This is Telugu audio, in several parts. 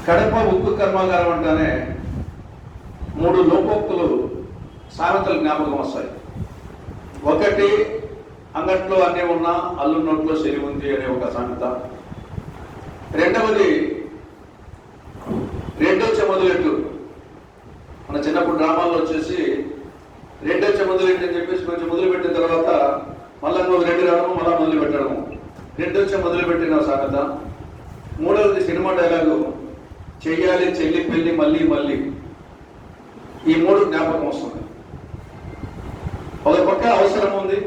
కడప ఉక్కు కర్మాగారం అంటేనే మూడు లోకోక్తులు సామెతలు జ్ఞాపకం వస్తాయి. ఒకటి, అంగట్లో అన్నీ ఉన్నా అల్లు నోట్లో శని ఉంది అనే ఒక సామెత. రెండవది, రెండొచ్చే మొదలెట్టు. మన చిన్నప్పుడు డ్రామాల్లో వచ్చేసి రెండొచ్చే మొదలెట్టు అని చెప్పేసి కొంచెం మొదలు పెట్టిన తర్వాత మళ్ళీ నువ్వు రెండు రావడము మళ్ళీ మొదలు పెట్టడము, రెండొచ్చే మొదలు పెట్టిన సామెత. మూడవది సినిమా డైలాగు, చెయ్యాలి చెల్లి పెళ్లి మళ్ళీ మళ్ళీ. ఈ మూడు జ్ఞాపకం వస్తుంది. ఒక పక్క అవసరం ఉంది,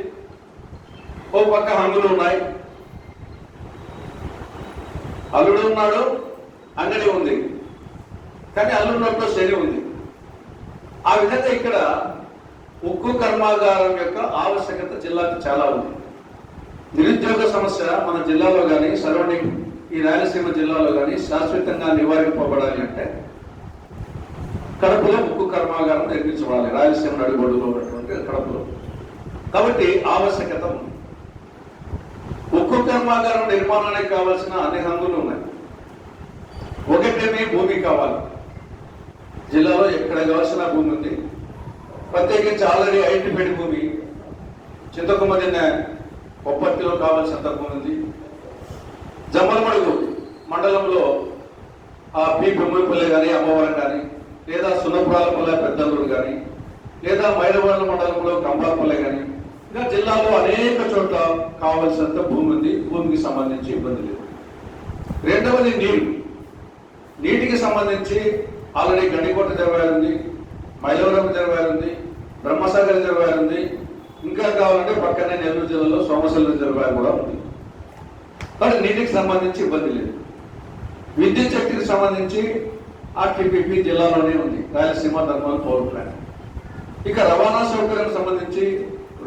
ఓ పక్క హంగులు ఉన్నాయి. అల్లుడు ఉన్నాడు, అంగడి ఉంది, కానీ అల్లున్నట్లో శని ఉంది. ఆ విధంగా ఇక్కడ ఉక్కు కర్మాగారం యొక్క ఆవశ్యకత జిల్లాకు చాలా ఉంది. నిరుద్యోగ సమస్య మన జిల్లాలో కానీ సరౌండింగ్ ఈ రాయలసీమ జిల్లాలో కానీ శాశ్వతంగా నివారింపబడాలి అంటే కడపలో ఉక్కు కర్మాగారం నిర్మించబడాలి. రాయలసీమ నడిబొడ్డులో ఉన్నటువంటి కడపలో. కాబట్టి ఆవశ్యకత ఉంది. ఉక్కు కర్మాగారం నిర్మాణానికి కావాల్సిన అన్ని హంగులు ఉన్నాయి. ఒకటేమీ భూమి కావాలి. జిల్లాలో ఎక్కడ కావాల్సిన భూమి ఉంది. ప్రత్యేకించి ఆల్రెడీ ఐటీపేట భూమి, చింతకుమదిన కొప్పర్తిలో కావాల్సినంత భూమి ఉంది. జమ్మలమడుగు మండలంలో ఆ పి బొమ్మపల్లి కానీ అమ్మవరం కానీ, లేదా సున్నపురాలపల్లె పెద్దల్లూరు కానీ, లేదా మైలవరం మండలంలో కంబాలపల్లె కానీ, ఇంకా జిల్లాలో అనేక చోట్ల కావాల్సినంత భూమి ఉంది. భూమికి సంబంధించి ఇబ్బంది లేదు. రెండవది నీరు. నీటికి సంబంధించి ఆల్రెడీ గండికోట రిజర్వాయర్ ఉంది, మైలవరం రిజర్వాయర్ ఉంది, బ్రహ్మసాగర్ రిజర్వాయర్ ఉంది. ఇంకా కావాలంటే పక్కనే నెల్లూరు జిల్లాలో సోమశిల రిజర్వాయర్ కూడా ఉంది. కాబట్టి నీటికి సంబంధించి ఇబ్బంది లేదు. విద్యుత్ శక్తికి సంబంధించి ఆర్టీపీపీ జిల్లాలోనే ఉంది, రాయలసీమ థర్మల్ పవర్ ప్లాంట్. ఇక రవాణా సౌకర్యం సంబంధించి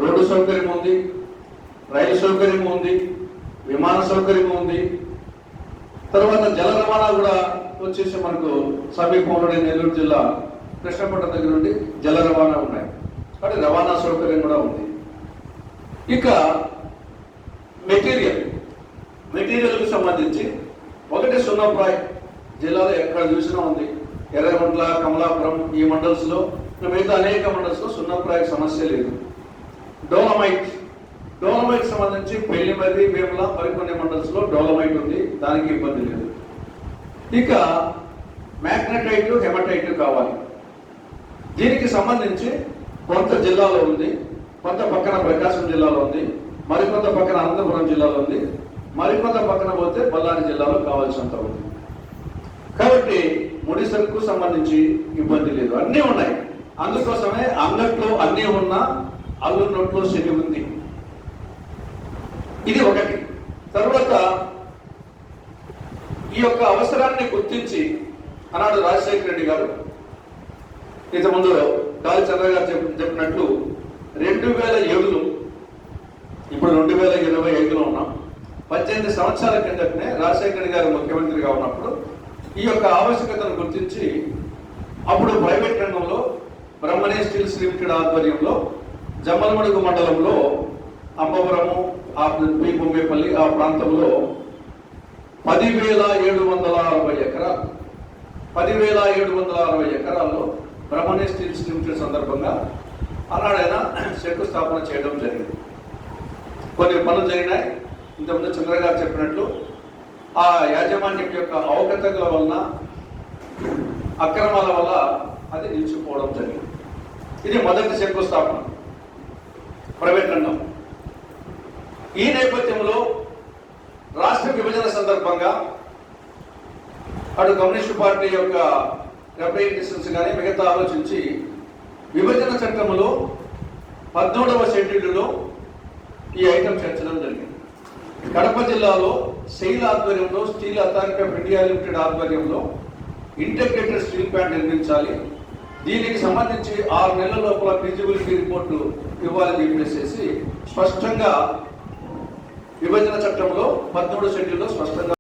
రోడ్డు సౌకర్యం ఉంది, రైలు సౌకర్యం ఉంది, విమాన సౌకర్యం ఉంది. తర్వాత జల రవాణా కూడా వచ్చేసి మనకు సమీపంలోని నెల్లూరు జిల్లా కృష్ణపట్నం దగ్గర నుండి జల రవాణా ఉన్నాయి. కాబట్టి రవాణా సౌకర్యం కూడా ఉంది. ఇక మెటీరియల్కి సంబంధించి ఒకటి సున్నప్రాయ్ జిల్లాలో ఎక్కడ చూసినా ఉంది. ఎర్రగుంట్ల, కమలాపురం ఈ మండల్స్లో, మిగతా అనేక మండల్స్లో సున్నప్రాయ్ సమస్య లేదు. డోలమైట్ సంబంధించి పెళ్లిమర్రి, వేముల మరికొన్ని మండల్స్లో డోలమైట్ ఉంది, దానికి ఇబ్బంది లేదు. ఇక మ్యాగ్నటైట్, హెమటైట్ కావాలి. దీనికి సంబంధించి కొంత జిల్లాలో ఉంది, కొంత పక్కన ప్రకాశం జిల్లాలో ఉంది, మరికొంత పక్కన అనంతపురం జిల్లాలో ఉంది, మరికొంత పక్కన పోతే బళ్ళారి జిల్లాలో కావాల్సినంత ఉంది. కాబట్టి ముడి సరుకు సంబంధించి ఇబ్బంది లేదు, అన్నీ ఉన్నాయి. అందుకోసమే అంగట్లో అన్నీ ఉన్నా అల్లు నోట్లో శని ఉంది. ఇది ఒకటి. తర్వాత ఈ యొక్క అవసరాన్ని గుర్తించి అన్నాడు రాజశేఖర రెడ్డి గారు. ఇంతకుముందు గాలి చంద్ర గారు చెప్పినట్లు 2007లో, ఇప్పుడు 2025లో ఉన్నాం. 18 సంవత్సరాల కిందటనే రాజశేఖర రెడ్డి గారు ముఖ్యమంత్రిగా ఉన్నప్పుడు ఈ యొక్క ఆవశ్యకతను గుర్తించి అప్పుడు ప్రైవేట్ రంగంలో బ్రహ్మణి స్టీల్స్ లిమిటెడ్ ఆధ్వర్యంలో జమ్మలమడుగు మండలంలో అమ్మవరము, పి బొమ్మేపల్లి ఆ ప్రాంతంలో 10,760 ఎకరాలు 10,760 ఎకరాల్లో బ్రహ్మణి స్టీల్స్ లిమిటెడ్ సందర్భంగా ఆనాడైనా శంకుస్థాపన చేయడం జరిగింది. కొన్ని పనులు జరిగినాయి. ఇంతకుముందు చంద్ర గారు చెప్పినట్లు ఆ యాజమాన్యం యొక్క అవకతవకల వలన, అక్రమాల వల్ల అది నిలిచిపోవడం జరిగింది. ఇది మొదటి శంకుస్థాపన ప్రైవేట్ రంగం. ఈ నేపథ్యంలో రాష్ట్ర విభజన సందర్భంగా అటు కమ్యూనిస్టు పార్టీ యొక్క రిప్రజెంటేషన్స్ కానీ మిగతా ఆలోచించి విభజన చట్టంలో 17వ షెడ్యూల్లో ఈ ఐటమ్ చేర్చడం జరిగింది. కడప జిల్లాలో సెయిల్ ఆధ్వర్యంలో, steel authority of India limited ఆధ్వర్యంలో ఇంటిగ్రేటెడ్ స్టీల్ ప్లాంట్ నిర్మించాలి. దీనికి సంబంధించి 6 నెలల లోపల ఫీజిబిలిటీ రిపోర్టు ఇవ్వాలని చెప్పేసి స్పష్టంగా విభజన చట్టంలో 13వ షెడ్యూల్లో స్పష్టంగా